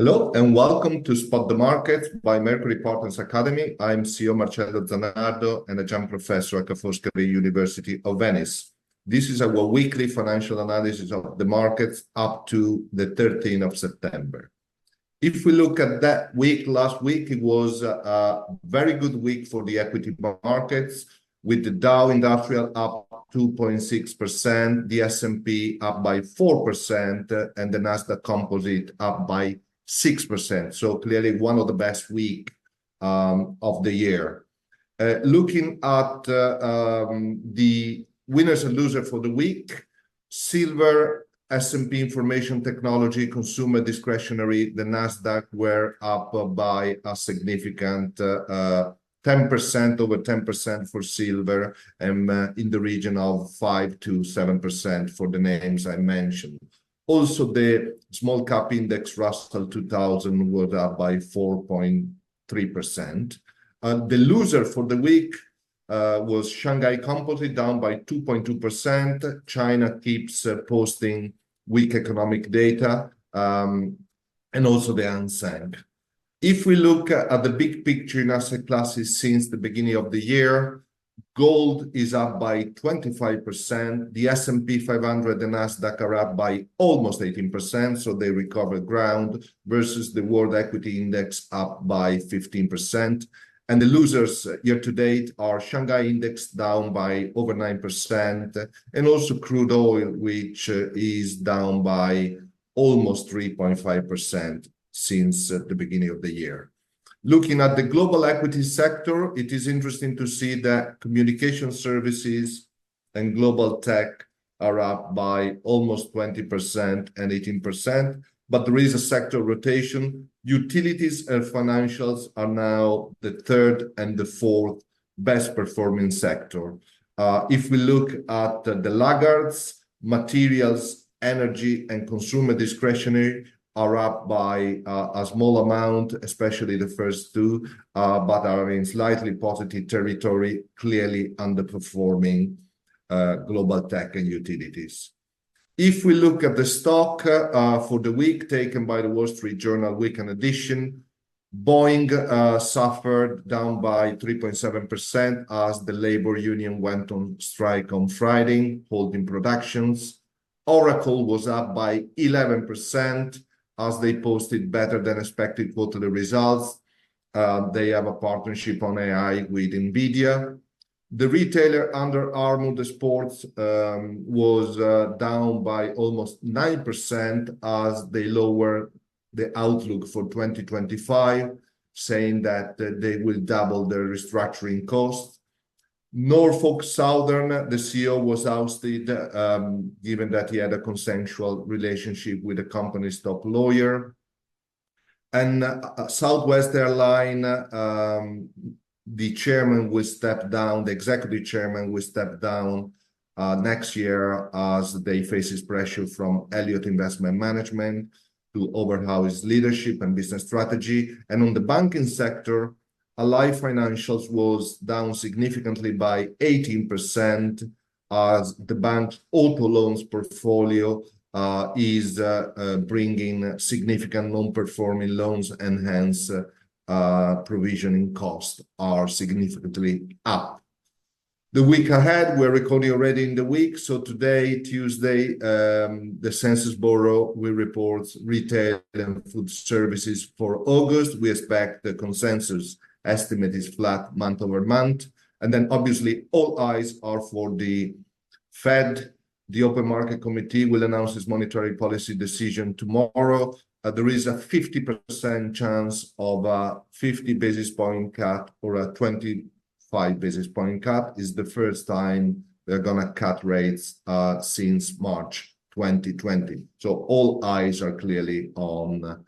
Hello and welcome to Spot the Market by Mercury Partners Academy. I'm CEO Marcello Zanardo and adjunct professor at Ca' Foscari University of Venice. This is our weekly financial analysis of the markets up to the 13th of September. If we look at that week, last week, it was a very good week for the equity markets, with the Dow Industrial up 2.6%, the S&P up by 4%, and the Nasdaq Composite up by 6%. So clearly one of the best weeks of the year. Looking at the winners and losers for the week, silver, S&P Information Technology, Consumer Discretionary, the Nasdaq were up by a significant 10%, over 10% for silver, and in the region of 5 to 7% for the names I mentioned. Also, the small cap index Russell 2000 was up by 4.3%. The loser for the week was Shanghai Composite, down by 2.2%. China keeps posting weak economic data, and also the Hang Seng. If we look at the big picture in asset classes since the beginning of the year, gold is up by 25%. The S&P 500 and Nasdaq are up by almost 18%, so they recovered ground, versus the World Equity Index up by 15%. And the losers year to date are Shanghai Index down by over 9%, and also crude oil, which is down by almost 3.5% since the beginning of the year. Looking at the global equity sector, it is interesting to see that communication services and global tech are up by almost 20% and 18%, but there is a sector rotation. Utilities and financials are now the third and the fourth best performing sector. If we look at the laggards, materials, energy, and consumer discretionary are up by a small amount, especially the first two, but are in slightly positive territory, clearly underperforming global tech and utilities. If we look at the stock for the week taken by the Wall Street Journal weekend edition, Boeing suffered, down by 3.7% as the labor union went on strike on Friday, holding productions. Oracle was up by 11%. As they posted better than expected quarterly results. They have a partnership on AI with Nvidia. The retailer Under Armour Sports was down by almost 9% as they lower the outlook for 2025, saying that they will double their restructuring costs. Norfolk Southern, the CEO was ousted, given that he had a consensual relationship with the company's top lawyer. And Southwest Airlines, the chairman will step down, the executive chairman will step down next year as they face pressure from Elliott Investment Management to overhaul his leadership and business strategy. And on the banking sector, Ally Financials was down significantly by 18% as the bank's auto loans portfolio is bringing significant non-performing loans, and hence provisioning costs are significantly up. The week ahead, we're recording already in the week. So today, Tuesday, the Census Bureau will report retail and food services for August. We expect the consensus estimate is flat month over month. And then obviously all eyes are for the Fed. The Open Market Committee will announce its monetary policy decision tomorrow. There is a 50% chance of a 50 basis point cut or a 25 basis point cut. Is the first time they're going to cut rates since March 2020. So all eyes are clearly on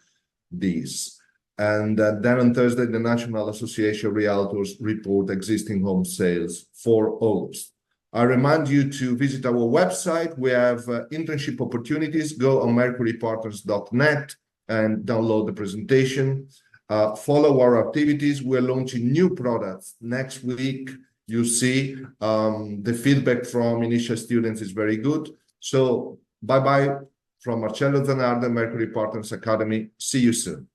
these. And then on Thursday, the National Association of Realtors report existing home sales for August. I remind you to visit our website. We have internship opportunities. Go on mercurypartners.net and download the presentation. Follow our activities. We're launching new products next week. You see the feedback from initial students is very good. So bye-bye from Marcello Zanardo, Mercury Partners Academy. See you soon.